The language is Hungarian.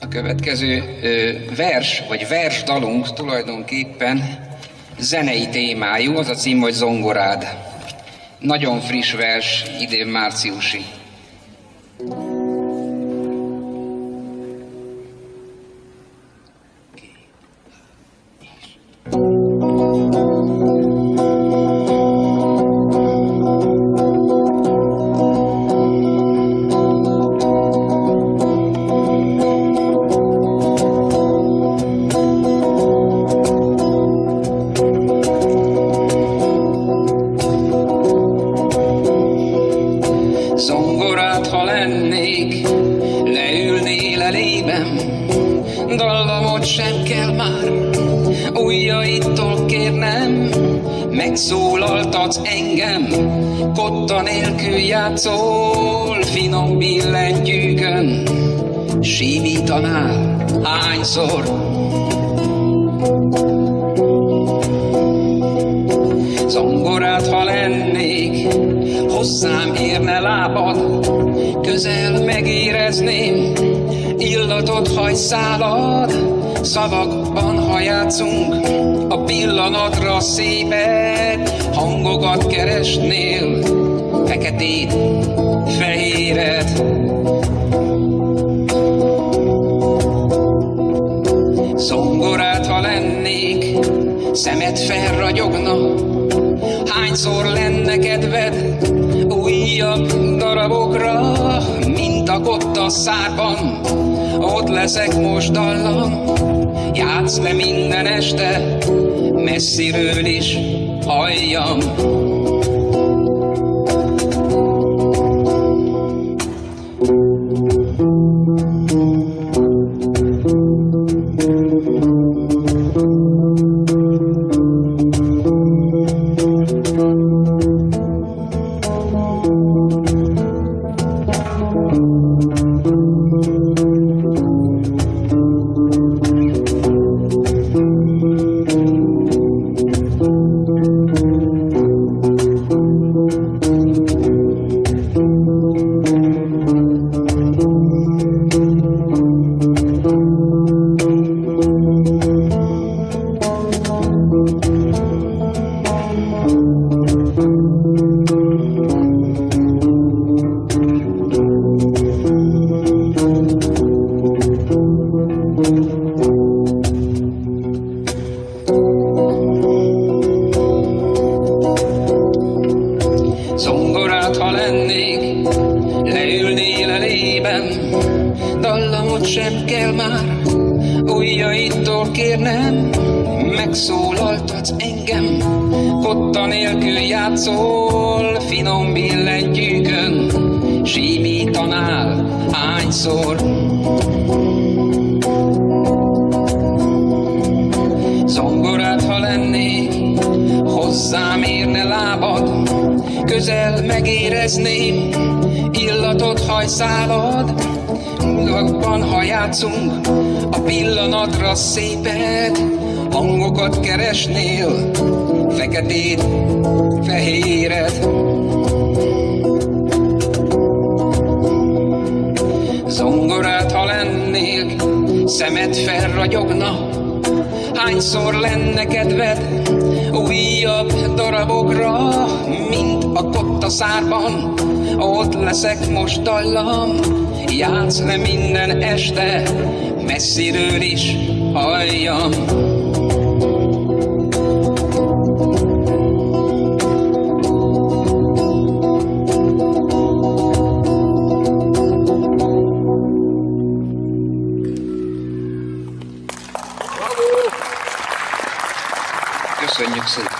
A következő vers, vagy versdalunk tulajdonképpen zenei témájú, az a cím, hogy Zongorád. Nagyon friss vers, idén márciusi. Zongorát, ha lennék, leülnél elében, dallamot sem kell már, ujjaitól kérnem, megszólaltatsz engem, kotta nélkül játszol, finom billentyűkön, simítanál hányszor. Zongorát, ha lennék, hozzám érne lábad, közel megérezném illatot hajszálad, szavakban, ha játszunk, a pillanatra szépet, hangokat keresnél, feketét, fehéret. Zongorát, ha lennék, szemed felragyogna, hányszor lenne kedved újabb darabokra, mint a kotta szárban, ott leszek most dallam, játsz le minden este, messziről is halljam. Zongorát, ha lennék, leülnél elében, dallamot sem kell már, ujjaitól kérnem, megszólaltatsz engem, kotta nélkül játszol, finom billentyűkön, simítanál hányszor. Zongorát, ha lennék, hozzám érne lábad, közel megérezném illatot hajszálad, udvakban, ha játszunk, a pillanatra szépet, hangokat keresnél, feketét, fehéret. Zongorát, ha lennék, szemed felragyogna, hányszor lenne kedved újabb darabokra, mint a kotta szárban, ott leszek most dallam, játsz le minden este, messziről is halljam. Köszönjük szépen!